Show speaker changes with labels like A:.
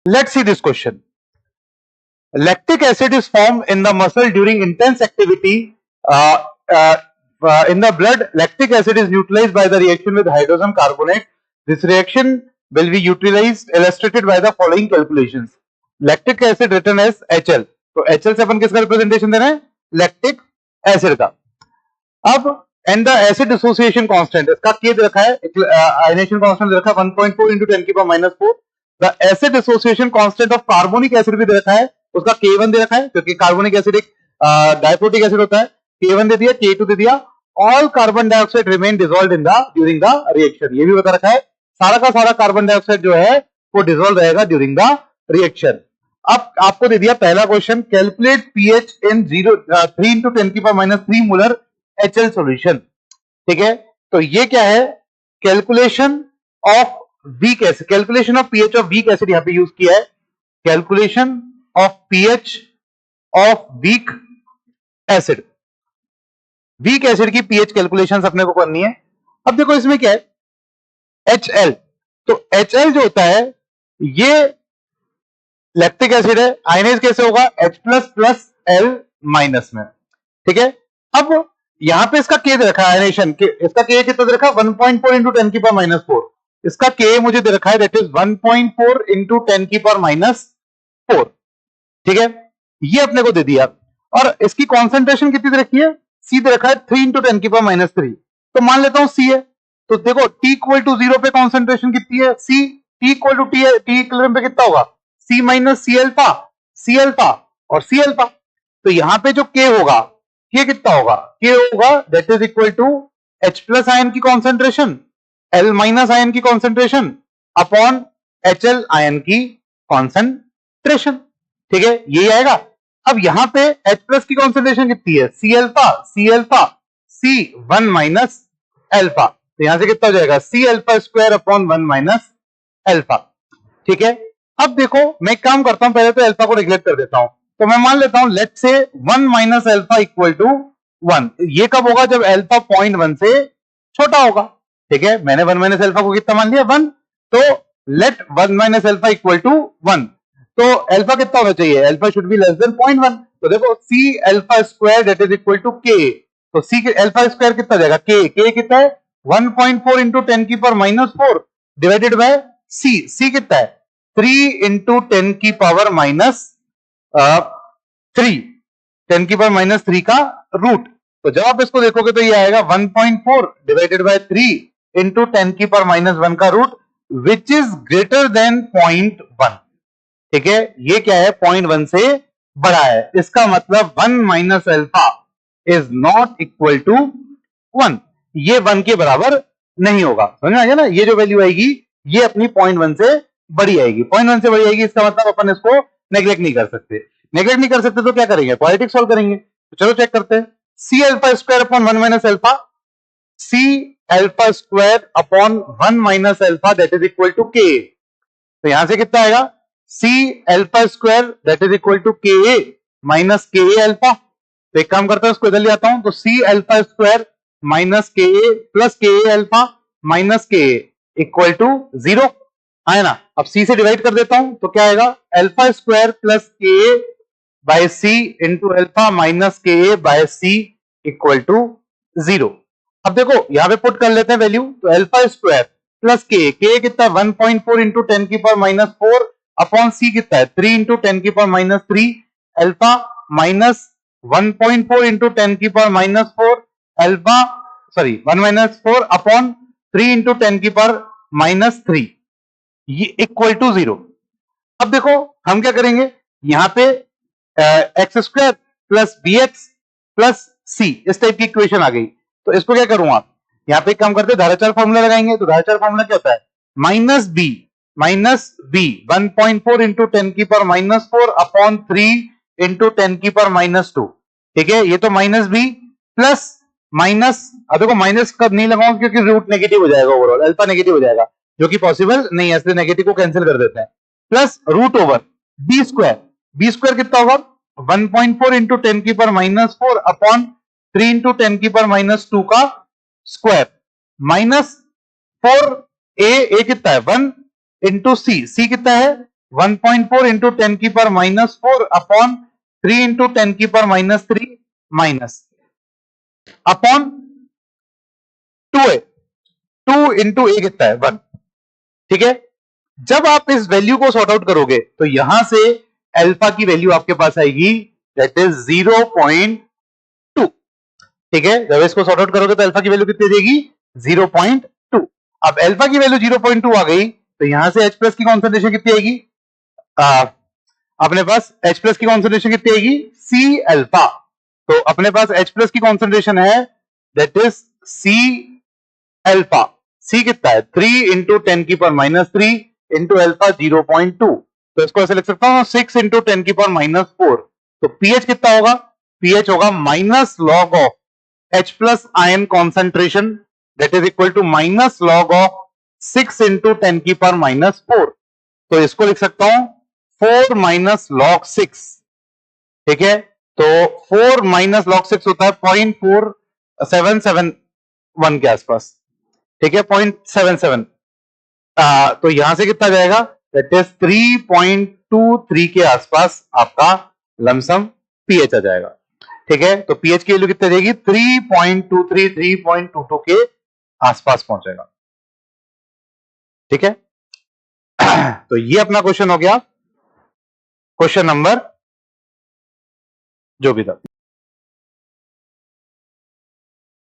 A: Let's see this question. Lactic acid is formed in the muscle during intense activity. In the blood, lactic acid is neutralized by the reaction with hydrogen carbonate. This reaction will be illustrated by the following calculations. Lactic acid written as HL. तो HL से अपन किसका representation दे रहे हैं? Lactic acid का. अब and the acid dissociation constant, इसका K दे रखा है, आयनेशन कांस्टेंट दे रखा है 1.4 into 10 की power -4. The acid dissociation constant of carbonic acid भी दे रखा है, उसका K1 दे रखा है, क्योंकि कार्बोनिक एसिड एक डाइप्रोटिक एसिड होता है. K1 दे दिया, K2 दे दिया. All carbon dioxide remain dissolved in the during the reaction, ये भी बता रखा है. सारा का सारा कार्बन डाइऑक्साइड जो है वो डिसॉल्व रहेगा ड्यूरिंग द रिएक्शन. अब आपको दे दिया पहला क्वेश्चन, कैलकुलेट पीएच इन 3 into 10 की पावर -3 मोलर HL सॉल्यूशन. ठीक है, तो ये क्या है? Calculation of weak acid, calculation of pH of weak acid यहां पे यूज किया है. Calculation of pH of weak acid, weak acid की पीएच कैलकुलेशन अपने को करनी है. अब देखो इसमें क्या है, HL. तो HL जो होता है ये लैक्टिक एसिड है, आयनाइज कैसे होगा? H++ L- में. ठीक है, अब यहां पे इसका K दे रखा है आयनेशन, इसका K कितना दे रखा है? 1.4 into 10 की पावर -4. इसका K मुझे दे रखा है, दैट इज 1.4 into 10 की पावर -4. ठीक है, ये अपने को दे दिया. और इसकी कॉन्सेंट्रेशन कितनी दे रखी है? C दे रखा है 3 into 10 की पावर -3. तो मान लेता हूं C है. तो देखो T = 0 पे कॉन्सेंट्रेशन कितनी है? C. T = T इक्विलिब्रियम पे कितना होगा? C - C alpha, C alpha और C अल्फा. तो यहां पे जो K होगा, K कितना होगा? K होगा that is equal to H+ ion की कॉन्सेंट्रेशन, L- आयन की कॉन्सेंट्रेशन अपॉन HL आयन की कॉन्सेंट्रेशन. ठीक है, यही आएगा. अब यहां पे H+ की कॉन्सेंट्रेशन कितनी है? C alpha, C alpha, C1 - alpha. तो यहां से कितना हो जाएगा? C alpha square upon 1 - alpha. ठीक है, अब देखो मैं एक काम करता हूं, पहले तो अल्फा को नेग्लेक्ट कर देता हूं. तो मैं मान लेता हूं लेट से 1 - अल्फा इक्वल टू 1. ये कब होगा? जब अल्फा 0.1 से छोटा होगा. ठीक है, मैंने 1 - अल्फा को कितना मान लिया? 1. तो लेट 1 - अल्फा इक्वल टू 1. तो अल्फा कितना होना चाहिए? Alpha should be less than 0.1. तो देखो C alpha square that is equal to K. तो C के अल्फा स्क्वायर कितना जाएगा? K कितना है? 1.4 into 10 की पावर -4 डिवाइडेड बाय C कितना है? 3 into 10 की पावर -3, 10 की पावर -3 का रूट. तो जब आप इसको देखोगे तो ये आएगा 1.4 डिवाइडेड बाय 3 into 10 की पावर -1 का root, which is greater than 0.1. ठीक है, ये क्या है? 0.1 से बड़ा है. इसका मतलब 1 - alpha is not equal to 1. ये 1 के बराबर नहीं होगा. समझ में आ गया ना? ये जो वैल्यू आएगी ये अपनी 0.1 से बड़ी आएगी. 0.1 से बड़ी आएगी, इसका मतलब अपन इसको नेग्लेक्ट नहीं कर सकते. नेग्लेक्ट नहीं कर सकते तो क्या करेंगे? क्वाड्रेटिक सॉल्व करेंगे. तो चलो चेक करते हैं. C alpha square upon 1 - alpha, C alpha square upon 1 - alpha that is equal to K. तो यहां से कितना आएगा? C alpha square that is equal to Ka minus Ka alpha. तो एक काम करता हूं, इसको इधर ले आता हूं. तो C alpha square minus Ka plus Ka alpha minus Ka equal to 0 है ना. अब C से डिवाइड कर देता हूं तो क्या आएगा? Alpha square plus Ka by C into alpha minus Ka by C equal to 0. अब देखो यहां पे पुट कर लेते हैं वैल्यू. तो अल्फा स्क्वायर प्लस Ka कितना? 1.4 इंटू 10 की पावर -4 अपॉन C कितना है? 3 इंटू 10 की पावर -3 अल्फा माइनस 1.4 इंटू 10 की power -4 alpha, sorry 1 - 4 upon 3 into 10 की पावर -3, ये इक्वल टू 0. अब देखो हम क्या करेंगे, यहां पे x square plus b x plus c इस टाइप की इक्वेशन आ गई. तो इसको क्या करूंगा? यहां पे एक काम करते हैं, धाराचार फॉर्मूला लगाएंगे. तो धाराचार फॉर्मूला क्या होता है? माइनस बी 1.4 इंटू 10 की पावर -4 अपॉन 3 इंटू 10 की पावर -2. ठीक है, ये तो माइनस बी प्लस माइनस, अब देखो माइनस कब नहीं लगाऊंगा क्योंकि रूट नेगेटिव हो जाएगा, ओवरऑल अल्फा नेगेटिव हो जाएगा, जो कि पॉसिबल नहीं है, इसलिए नेगेटिव को कैंसिल कर देते हैं. Plus root over B square कितना होगा? 1.4 इंटू 10 की पावर -4 अपॉन 3 इंटू 10 की पावर -2 का स्क्वायर माइनस 4 ए कितना है? 1 इंटू सी कितना है? 1.4 इंटू 10 की पावर -4 अपॉन 3 इंटू 10 की power -3 minus upon 2a, 2 into a कितना है 1। ठीक है, जब आप इस वैल्यू को सॉर्ट आउट करोगे तो यहां से अल्फा की वैल्यू आपके पास आएगी दैट इज 0.2। ठीक है, जब इसको सॉर्ट आउट करोगे तो अल्फा की वैल्यू कितनी देगी 0.2। अब अल्फा की वैल्यू 0.2 आ गई तो यहां से H प्लस की कॉन्सेंट्रेशन कितनी आएगी, अपने पास H प्लस की कॉन्सेंट्रेशन कितनी आएगी C अल्फा। तो अपने पास H प्लस की कॉन्सेंट्रेशन है that is C alpha. C कितना है 3 इंटू 10 की पावर -3 इंटू अल्फा 0.2। तो इसको ऐसे लिख सकता हूं 6 इंटू 10 की पावर -4। तो पीएच कितना होगा, पीएच होगा minus log of H plus ion concentration that is equal to minus log of 6 into 10 की पावर -4। तो इसको लिख सकता हूं 4 माइनस लॉग 6। ठीक है, तो 4 माइनस लॉग 6 होता है 0.4771 के आसपास। ठीक है, 0.77। तो यहां से कितना जाएगा दैट इज 3.23 के आसपास आपका लमसम पीएच आ जाएगा। ठीक है, तो पीएच की वैल्यू कितनी जाएगी 3.23 3.22 के आसपास पहुंचेगा। ठीक है, तो ये अपना क्वेश्चन हो गया, क्वेश्चन नंबर जो भी था।